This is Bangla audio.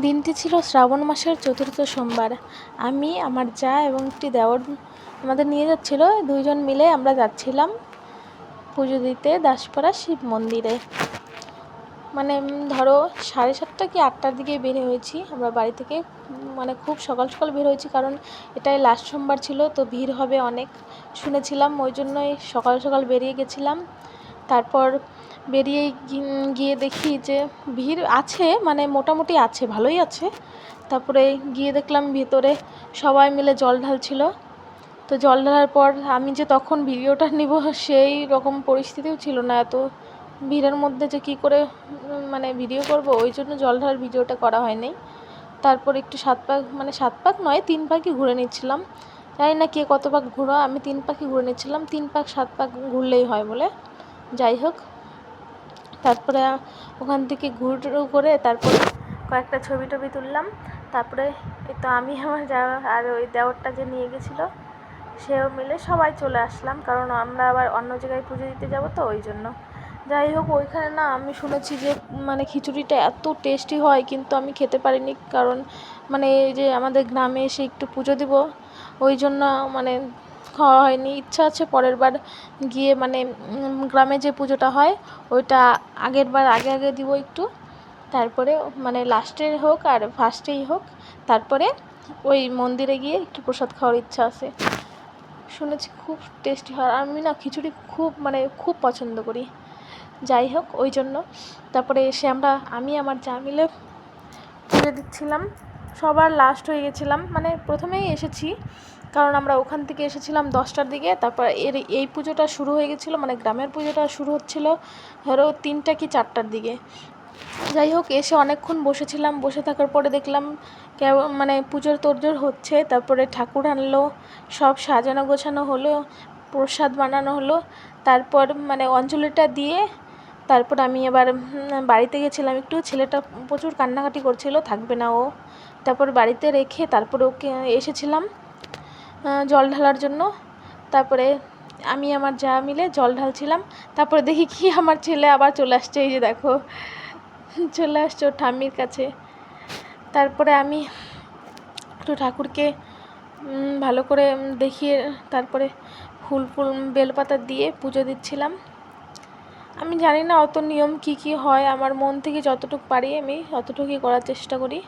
দিনটি ছিল শ্রাবণ মাসের চতুর্থ সোমবার। আমি, আমার জা এবং একটি দেওর আমাদের নিয়ে যাচ্ছিল। দুইজন মিলে আমরা যাচ্ছিলাম পুজো দিতে দাসপাড়া শিব মন্দিরে। মানে ধরো 7:30 কি 8টার দিকে বের হয়েছি আমরা বাড়ি থেকে। মানে খুব সকাল সকাল বের হয়েছি, কারণ এটাই লাস্ট সোমবার ছিল, তো ভিড় হবে অনেক শুনেছিলাম, ওই জন্যই সকাল সকাল বেরিয়ে গেছিলাম। তারপর বেরিয়ে গিয়ে দেখি যে ভিড় আছে, মানে মোটামুটি আছে, ভালোই আছে। তারপরে গিয়ে দেখলাম ভিতরে সবাই মিলে জল ঢালছিল। তো জল ঢালার পর আমি যে তখন ভিডিওটা নিব সেই রকম পরিস্থিতিও ছিল না, এত ভিড়ের মধ্যে যে কী করে মানে ভিডিও করব, ওই জন্য জল ঢালার ভিডিওটা করা হয়নি। তারপর একটু 7 পাক, মানে 7 পাক নয় 3 পাকই ঘুরে নিচ্ছিলাম। জানি না কে কত পাক ঘুরো, আমি 3 পাকই ঘুরে নিচ্ছিলাম। 3 পাক 7 পাক ঘুরলেই হয় বলে, যাই হোক। তারপরে ওখান থেকে করে তারপরে কয়েকটা ছবি টবি তুললাম। তারপরে এই তো আমি, আমার যা আর ওই দেওরটা যে নিয়ে গেছিলো সেও মিলে সবাই চলে আসলাম, কারণ আমরা আবার অন্য জায়গায় পুজো দিতে যাব, তো ওই জন্য। যাই হোক, ওইখানে না আমি শুনেছি যে মানে খিচুড়িটা এত টেস্টি হয়, কিন্তু আমি খেতে পারিনি, কারণ মানে এই যে আমাদের গ্রামে এসে একটু পুজো দিব, ওই জন্য মানে খাওয়া হয়নি। ইচ্ছা আছে পরের বার গিয়ে, মানে গ্রামে যে পুজোটা হয় ওইটা আগের বার আগে দিব একটু, তারপরে মানে লাস্টে হোক আর ফার্স্টেই হোক, তারপরে ওই মন্দিরে গিয়ে একটু প্রসাদ খাওয়ার ইচ্ছা আছে। শুনেছি খুব টেস্টি হয়, আমি না খিচুড়ি খুব পছন্দ করি। যাই হোক, ওই জন্য তারপরে এসে আমি আমার যা মিলে পুজো দিচ্ছিলাম। সবার লাস্ট হয়ে গেছিলাম, মানে প্রথমেই এসেছি, কারণ আমরা ওখান থেকে এসেছিলাম 10টার দিকে। তারপর এই পুজোটা শুরু হয়ে গেছিলো, মানে গ্রামের পুজোটা শুরু হচ্ছিলো ধরো 3টা কি 4টার দিকে। যাই হোক, এসে অনেকক্ষণ বসেছিলাম। বসে থাকার পরে দেখলাম মানে পুজোর তোড়জোড় হচ্ছে। তারপরে ঠাকুর আনলো, সব সাজানো গোছানো হলো, প্রসাদ বানানো হলো। তারপর মানে অঞ্জলিটা দিয়ে তারপর আমি এবার বাড়িতে গেছিলাম একটু। ছেলেটা প্রচুর কান্নাকাটি করছিল, থাকবে না ও। তারপর বাড়িতে রেখে তারপরে ওকে এসেছিলাম জল ঢালার জন্য। তারপরে আমি আমার যা মিলে জল ঢালছিলাম। তারপরে দেখি কি আমার ছেলে আবার চলে আসছে, এই যে দেখো চলে আসছে ওর ঠাম্মির কাছে। তারপরে আমি একটু ঠাকুরকে ভালো করে দেখিয়ে তারপরে ফুল বেলপাতা দিয়ে পুজো দিচ্ছিলাম। আমি জানি না অত নিয়ম কি হয়, আমার মন থেকে যতটুকু পারি আমি অতটুকুই করার চেষ্টা করি।